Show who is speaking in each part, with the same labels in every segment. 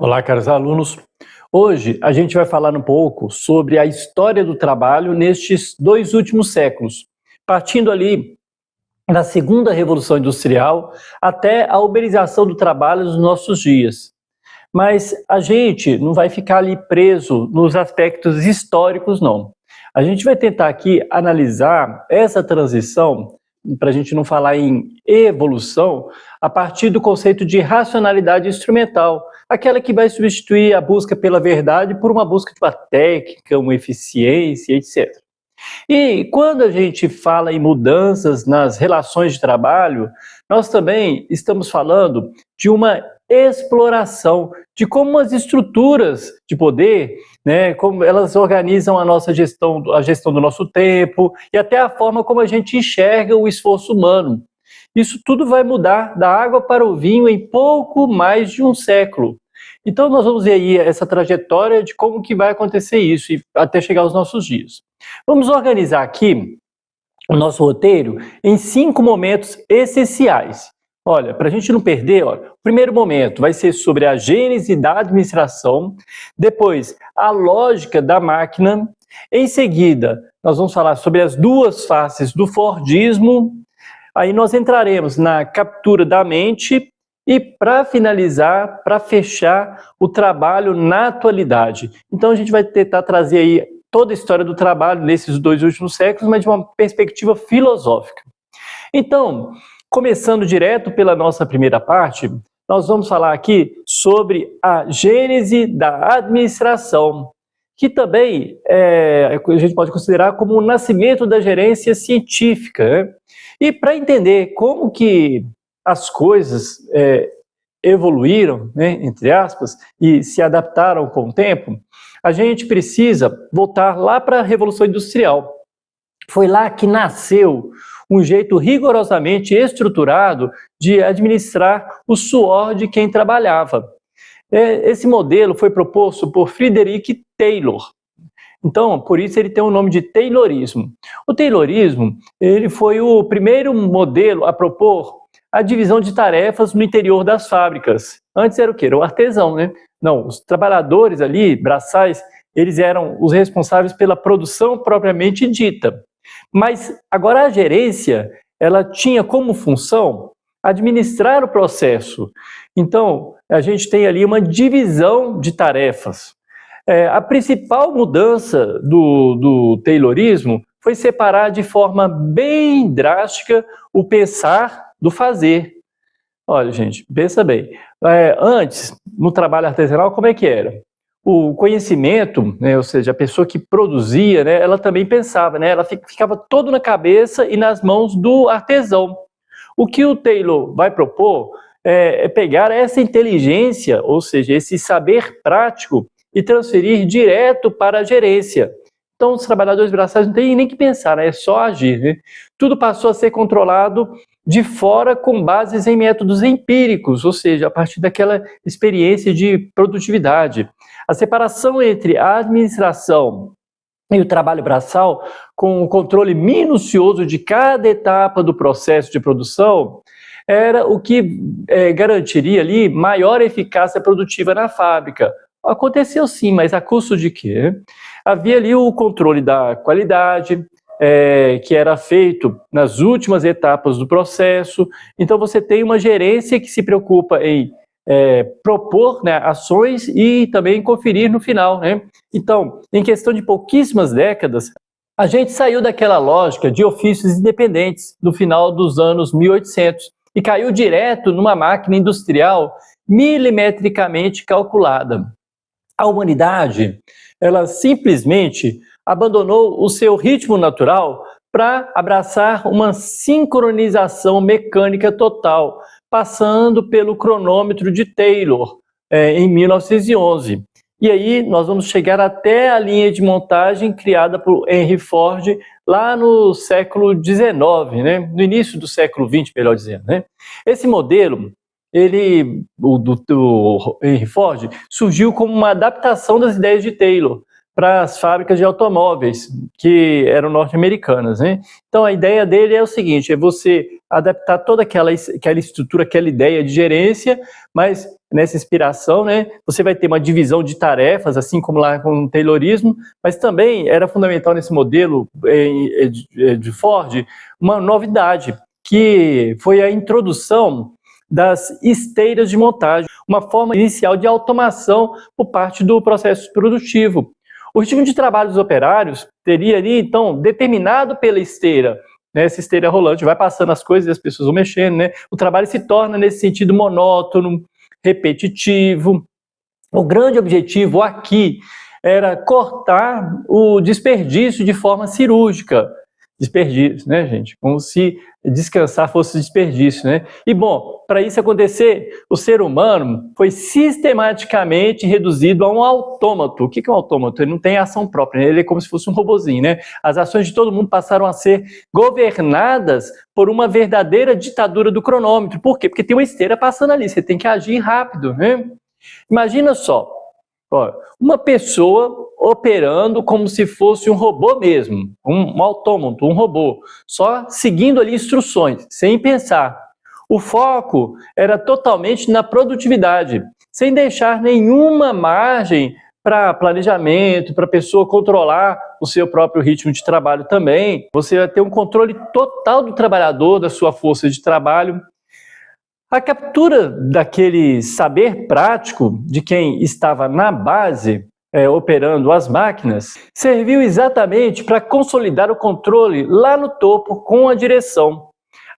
Speaker 1: Olá, caros alunos. Hoje a gente vai falar um pouco sobre a história do trabalho nestes dois últimos séculos, partindo ali da segunda Revolução Industrial até a uberização do trabalho nos nossos dias. Mas a gente não vai ficar ali preso nos aspectos históricos, não. A gente vai tentar aqui analisar essa transição, para a gente não falar em evolução, a partir do conceito de racionalidade instrumental, aquela que vai substituir a busca pela verdade por uma busca de uma técnica, uma eficiência, etc. E quando a gente fala em mudanças nas relações de trabalho, nós também estamos falando de uma exploração de como as estruturas de poder, como elas organizam a nossa gestão, a gestão do nosso tempo e até a forma como a gente enxerga o esforço humano. Isso tudo vai mudar da água para o vinho em pouco mais de um século. Então nós vamos ver aí essa trajetória de como que vai acontecer isso e até chegar aos nossos dias. Vamos organizar aqui o nosso roteiro em 5 momentos essenciais. Olha, para a gente não perder, o primeiro momento vai ser sobre a gênese da administração, depois a lógica da máquina, em seguida nós vamos falar sobre as duas faces do Fordismo, aí nós entraremos na captura da mente e para finalizar, para fechar o trabalho na atualidade. Então a gente vai tentar trazer aí toda a história do trabalho nesses dois últimos séculos, mas de uma perspectiva filosófica. Então, começando direto pela nossa primeira parte, nós vamos falar aqui sobre a gênese da administração, que também a gente pode considerar como o nascimento da gerência científica, né? E para entender como que as coisas evoluíram, né, entre aspas, e se adaptaram com o tempo, a gente precisa voltar lá para a Revolução Industrial. Foi lá que nasceu um jeito rigorosamente estruturado de administrar o suor de quem trabalhava. Esse modelo foi proposto por Frederick Taylor. Então, por isso ele tem o nome de Taylorismo. O Taylorismo, ele foi o primeiro modelo a propor a divisão de tarefas no interior das fábricas. Antes era o quê? Era o artesão, né? Não, os trabalhadores ali, braçais, eles eram os responsáveis pela produção propriamente dita. Mas agora a gerência, ela tinha como função administrar o processo. Então, a gente tem ali uma divisão de tarefas. A principal mudança do Taylorismo foi separar de forma bem drástica o pensar do fazer. Olha, gente, pensa bem. Antes, no trabalho artesanal, como é que era? O conhecimento, né, ou seja, a pessoa que produzia, né, ela também pensava, né, ela ficava todo na cabeça e nas mãos do artesão. O que o Taylor vai propor é pegar essa inteligência, ou seja, esse saber prático e transferir direto para a gerência. Então, os trabalhadores braçais não têm nem que pensar, né, é só agir, né? Tudo passou a ser controlado de fora com bases em métodos empíricos, ou seja, a partir daquela experiência de produtividade. A separação entre a administração e o trabalho braçal, com o controle minucioso de cada etapa do processo de produção, era o que garantiria ali maior eficácia produtiva na fábrica. Aconteceu sim, mas a custo de quê? Havia ali o controle da qualidade, que era feito nas últimas etapas do processo. Então você tem uma gerência que se preocupa em propor, né, ações e também conferir no final, né? Então, em questão de pouquíssimas décadas, a gente saiu daquela lógica de ofícios independentes no final dos anos 1800 e caiu direto numa máquina industrial milimetricamente calculada. A humanidade, ela simplesmente abandonou o seu ritmo natural para abraçar uma sincronização mecânica total, passando pelo cronômetro de Taylor, em 1911. E aí nós vamos chegar até a linha de montagem criada por Henry Ford lá no século XIX, né? No início do século XX, melhor dizendo, né? Esse modelo, do Henry Ford, surgiu como uma adaptação das ideias de Taylor para as fábricas de automóveis, que eram norte-americanas, né? Então a ideia dele é o seguinte, é você adaptar toda aquela estrutura, aquela ideia de gerência, mas nessa inspiração, né? Você vai ter uma divisão de tarefas, assim como lá com o Taylorismo, mas também era fundamental nesse modelo de Ford uma novidade, que foi a introdução das esteiras de montagem, uma forma inicial de automação por parte do processo produtivo. O ritmo de trabalho dos operários teria ali, então, determinado pela esteira, né? Essa esteira rolante vai passando as coisas e as pessoas vão mexendo, né? O trabalho se torna, nesse sentido, monótono, repetitivo. O grande objetivo aqui era cortar o desperdício de forma cirúrgica. Desperdício, né, gente? Como se descansar fosse desperdício, né? E, bom, para isso acontecer, o ser humano foi sistematicamente reduzido a um autômato. O que é um autômato? Ele não tem ação própria, né? Ele é como se fosse um robozinho, né? As ações de todo mundo passaram a ser governadas por uma verdadeira ditadura do cronômetro. Por quê? Porque tem uma esteira passando ali, você tem que agir rápido, né? Imagina só, ó, uma pessoa operando como se fosse um robô mesmo, um autômato, um robô, só seguindo ali instruções, sem pensar. O foco era totalmente na produtividade, sem deixar nenhuma margem para planejamento, para a pessoa controlar o seu próprio ritmo de trabalho também. Você vai ter um controle total do trabalhador, da sua força de trabalho. A captura daquele saber prático de quem estava na base, operando as máquinas, serviu exatamente para consolidar o controle lá no topo com a direção.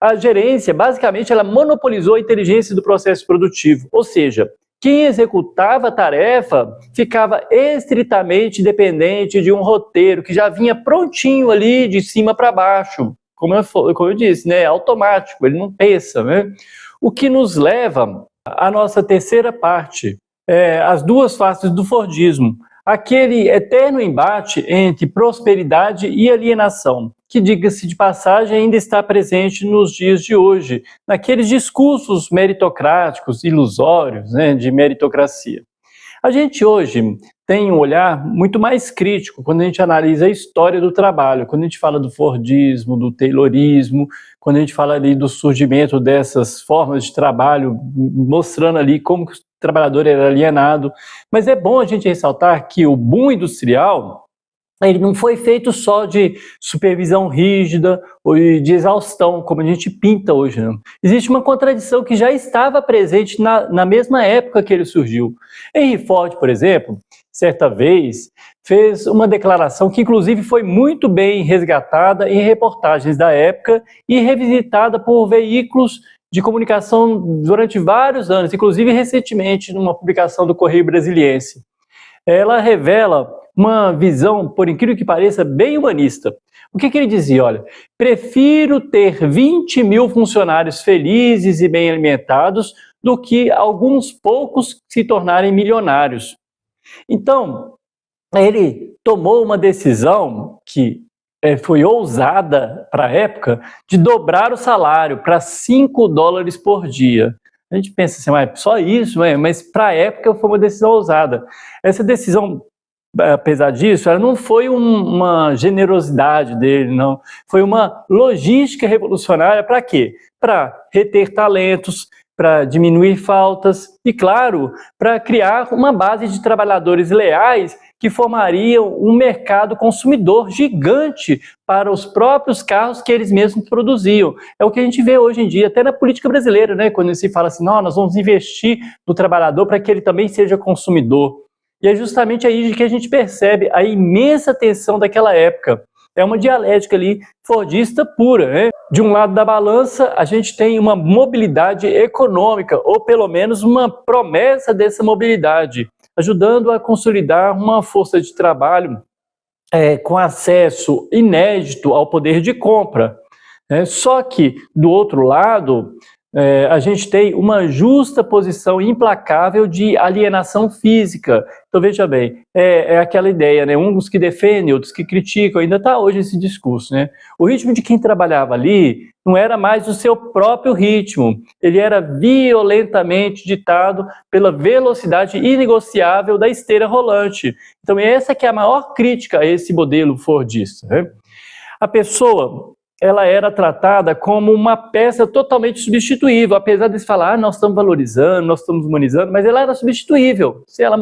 Speaker 1: A gerência, basicamente, ela monopolizou a inteligência do processo produtivo, ou seja, quem executava a tarefa ficava estritamente dependente de um roteiro que já vinha prontinho ali de cima para baixo, como eu disse, né, automático, ele não pensa, né? O que nos leva à nossa terceira parte, as duas faces do Fordismo, aquele eterno embate entre prosperidade e alienação, que, diga-se de passagem, ainda está presente nos dias de hoje, naqueles discursos meritocráticos, ilusórios, né, de meritocracia. A gente hoje tem um olhar muito mais crítico quando a gente analisa a história do trabalho, quando a gente fala do Fordismo, do Taylorismo, quando a gente fala ali do surgimento dessas formas de trabalho, mostrando ali como que o trabalhador era alienado. Mas é bom a gente ressaltar que o boom industrial, ele não foi feito só de supervisão rígida ou de exaustão, como a gente pinta hoje, não. Existe uma contradição que já estava presente na mesma época que ele surgiu. Henry Ford, por exemplo, certa vez, fez uma declaração que, inclusive, foi muito bem resgatada em reportagens da época e revisitada por veículos de comunicação durante vários anos, inclusive recentemente numa publicação do Correio Brasiliense. Ela revela uma visão, por incrível que pareça, bem humanista. O que ele dizia? Olha, prefiro ter 20 mil funcionários felizes e bem alimentados do que alguns poucos se tornarem milionários. Então, ele tomou uma decisão que foi ousada para a época, de dobrar o salário para $5 por dia. A gente pensa assim, mas só isso, mas para a época foi uma decisão ousada. Essa decisão, apesar disso, ela não foi uma generosidade dele, não. Foi uma logística revolucionária para quê? Para reter talentos, para diminuir faltas e, claro, para criar uma base de trabalhadores leais que formariam um mercado consumidor gigante para os próprios carros que eles mesmos produziam. É o que a gente vê hoje em dia, até na política brasileira, né? Quando se fala assim, não, nós vamos investir no trabalhador para que ele também seja consumidor. E é justamente aí que a gente percebe a imensa tensão daquela época. É uma dialética ali fordista pura, né? De um lado da balança, a gente tem uma mobilidade econômica, ou pelo menos uma promessa dessa mobilidade, ajudando a consolidar uma força de trabalho com acesso inédito ao poder de compra. Só que, do outro lado, a gente tem uma justa posição implacável de alienação física. Então, veja bem, é aquela ideia, né? Uns que defendem, outros que criticam, ainda está hoje esse discurso, né? O ritmo de quem trabalhava ali não era mais o seu próprio ritmo, ele era violentamente ditado pela velocidade inegociável da esteira rolante. Então, essa que é a maior crítica a esse modelo fordista, né? A pessoa, ela era tratada como uma peça totalmente substituível, apesar de se falar, nós estamos valorizando, nós estamos humanizando, mas ela era substituível. Se ela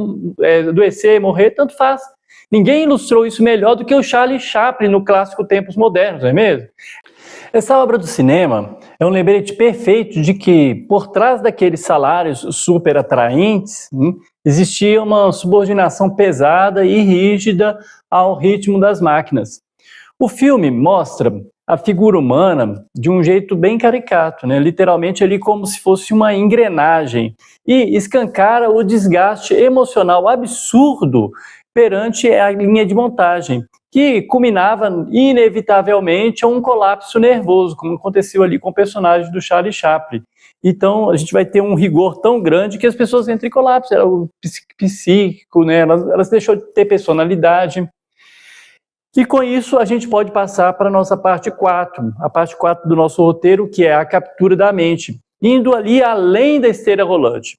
Speaker 1: adoecer, morrer, tanto faz. Ninguém ilustrou isso melhor do que o Charlie Chaplin no clássico Tempos Modernos, não é mesmo? Essa obra do cinema é um lembrete perfeito de que, por trás daqueles salários super atraentes, existia uma subordinação pesada e rígida ao ritmo das máquinas. O filme mostra a figura humana de um jeito bem caricato, né? Literalmente ali como se fosse uma engrenagem, e escancara o desgaste emocional absurdo perante a linha de montagem, que culminava inevitavelmente a um colapso nervoso, como aconteceu ali com o personagem do Charlie Chaplin. Então, a gente vai ter um rigor tão grande que as pessoas entram em colapso, era o psíquico, né? Elas deixou de ter personalidade. E com isso, a gente pode passar para a nossa parte 4, a parte 4 do nosso roteiro, que é a captura da mente, indo ali além da esteira rolante.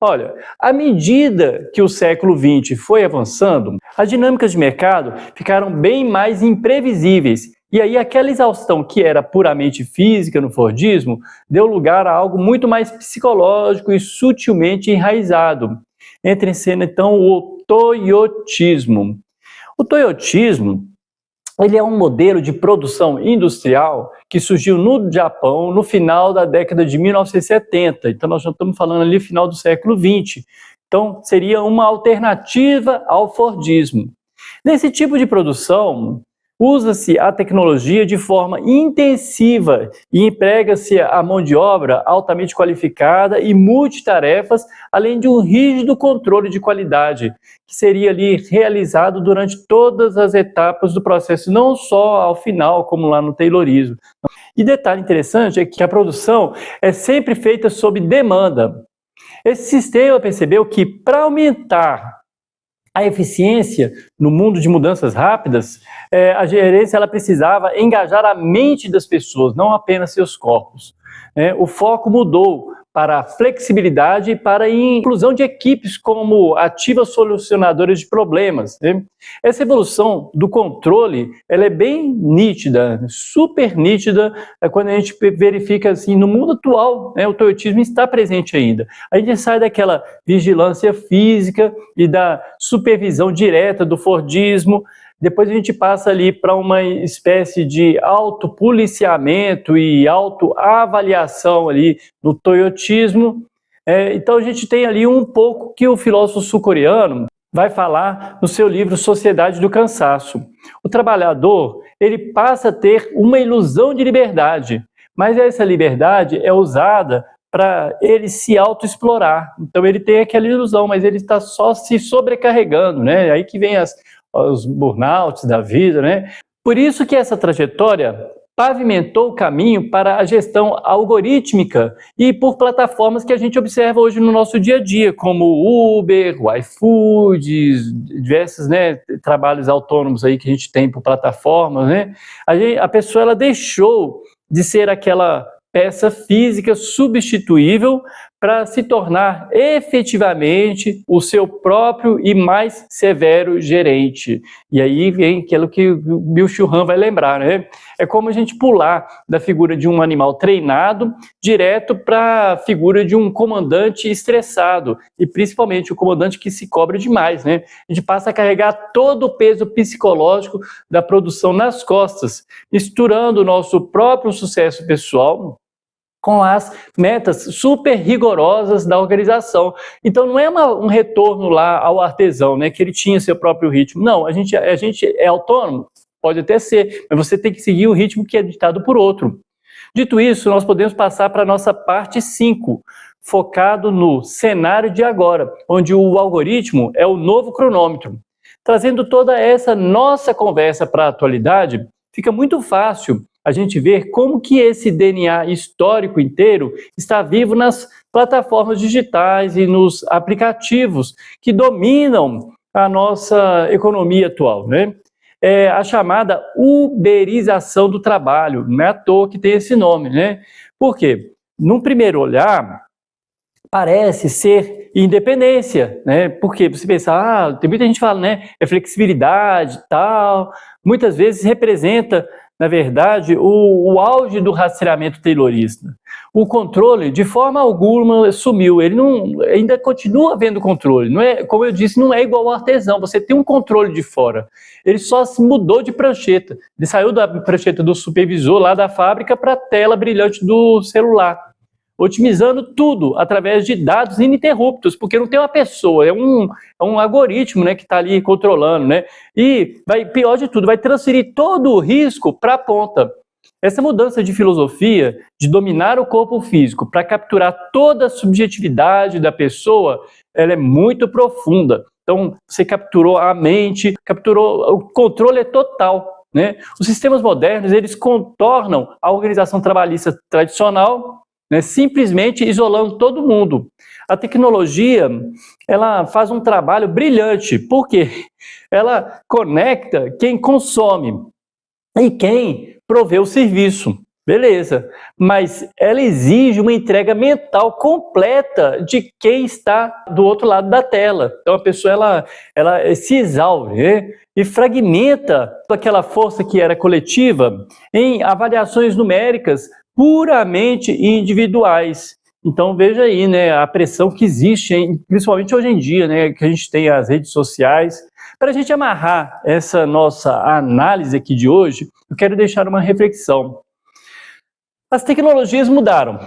Speaker 1: Olha, à medida que o século XX foi avançando, as dinâmicas de mercado ficaram bem mais imprevisíveis. E aí aquela exaustão que era puramente física no Fordismo deu lugar a algo muito mais psicológico e sutilmente enraizado. Entra em cena então o toyotismo. O toyotismo, ele é um modelo de produção industrial que surgiu no Japão no final da década de 1970. Então, nós já estamos falando ali final do século XX. Então, seria uma alternativa ao Fordismo. Nesse tipo de produção, usa-se a tecnologia de forma intensiva e emprega-se a mão de obra altamente qualificada e multitarefas, além de um rígido controle de qualidade, que seria ali realizado durante todas as etapas do processo, não só ao final, como lá no Taylorismo. E detalhe interessante é que a produção é sempre feita sob demanda. Esse sistema percebeu que, para aumentar a eficiência no mundo de mudanças rápidas, a gerência ela precisava engajar a mente das pessoas, não apenas seus corpos. O foco mudou para a flexibilidade e para a inclusão de equipes como ativas solucionadoras de problemas. Essa evolução do controle ela é bem nítida, super nítida, quando a gente verifica assim, no mundo atual, o toyotismo está presente ainda. A gente sai daquela vigilância física e da supervisão direta do Fordismo. Depois a gente passa ali para uma espécie de autopoliciamento e autoavaliação ali no toyotismo. Então a gente tem ali um pouco que o filósofo sul-coreano vai falar no seu livro Sociedade do Cansaço. O trabalhador, ele passa a ter uma ilusão de liberdade, mas essa liberdade é usada para ele se autoexplorar. Então ele tem aquela ilusão, mas ele está só se sobrecarregando, né? Aí que vem os burnouts da vida, né? Por isso que essa trajetória pavimentou o caminho para a gestão algorítmica e por plataformas que a gente observa hoje no nosso dia a dia, como o Uber, o iFood, diversos trabalhos autônomos aí que a gente tem por plataformas, né? A pessoa ela deixou de ser aquela peça física substituível para se tornar efetivamente o seu próprio e mais severo gerente. E aí vem aquilo que o Byung-Chul Han vai lembrar, né? É como a gente pular da figura de um animal treinado direto para a figura de um comandante estressado, e principalmente o comandante que se cobra demais, né? A gente passa a carregar todo o peso psicológico da produção nas costas, misturando o nosso próprio sucesso pessoal com as metas super rigorosas da organização. Então não é um retorno lá ao artesão, né, que ele tinha seu próprio ritmo. Não, a gente é autônomo, pode até ser, mas você tem que seguir o ritmo que é ditado por outro. Dito isso, nós podemos passar para a nossa parte 5, focado no cenário de agora, onde o algoritmo é o novo cronômetro. Trazendo toda essa nossa conversa para a atualidade, fica muito fácil a gente ver como que esse DNA histórico inteiro está vivo nas plataformas digitais e nos aplicativos que dominam a nossa economia atual, né? É a chamada uberização do trabalho, não é à toa que tem esse nome, né? Por quê? Num primeiro olhar, parece ser independência, né? Porque você pensa, tem muita gente que fala, né? É flexibilidade e tal, muitas vezes representa na verdade, o auge do rastreamento taylorista. O controle, de forma alguma, sumiu. Ele não, ainda continua havendo controle. Não é, como eu disse, não é igual ao artesão. Você tem um controle de fora. Ele só se mudou de prancheta. Ele saiu da prancheta do supervisor lá da fábrica para a tela brilhante do celular, otimizando tudo através de dados ininterruptos, porque não tem uma pessoa, é um algoritmo, né, que está ali controlando, né? E, pior de tudo, vai transferir todo o risco para a ponta. Essa mudança de filosofia, de dominar o corpo físico para capturar toda a subjetividade da pessoa, ela é muito profunda. Então, você capturou a mente, capturou, o controle é total, né? Os sistemas modernos, eles contornam a organização trabalhista tradicional, né, simplesmente isolando todo mundo. A tecnologia, ela faz um trabalho brilhante, porque ela conecta quem consome e quem provê o serviço. Beleza, mas ela exige uma entrega mental completa de quem está do outro lado da tela. Então a pessoa ela se exaure, né? E fragmenta aquela força que era coletiva em avaliações numéricas puramente individuais. Então veja aí, né, a pressão que existe, principalmente hoje em dia, né, que a gente tem as redes sociais. Para a gente amarrar essa nossa análise aqui de hoje, eu quero deixar uma reflexão. As tecnologias mudaram,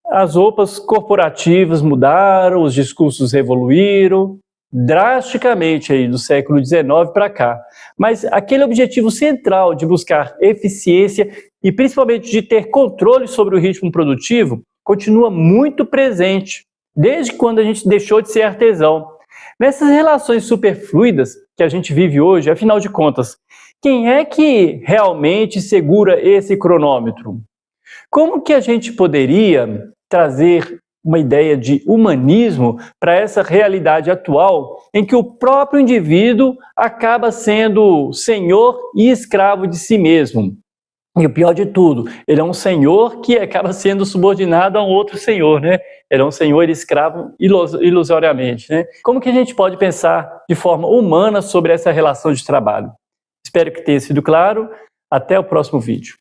Speaker 1: as roupas corporativas mudaram, os discursos evoluíram drasticamente aí do século XIX para cá. Mas aquele objetivo central de buscar eficiência e principalmente de ter controle sobre o ritmo produtivo continua muito presente, desde quando a gente deixou de ser artesão. Nessas relações superfluidas que a gente vive hoje, afinal de contas, quem é que realmente segura esse cronômetro? Como que a gente poderia trazer uma ideia de humanismo para essa realidade atual em que o próprio indivíduo acaba sendo senhor e escravo de si mesmo? E o pior de tudo, ele é um senhor que acaba sendo subordinado a um outro senhor, né? Ele é um senhor e escravo ilusoriamente, né? Como que a gente pode pensar de forma humana sobre essa relação de trabalho? Espero que tenha sido claro. Até o próximo vídeo.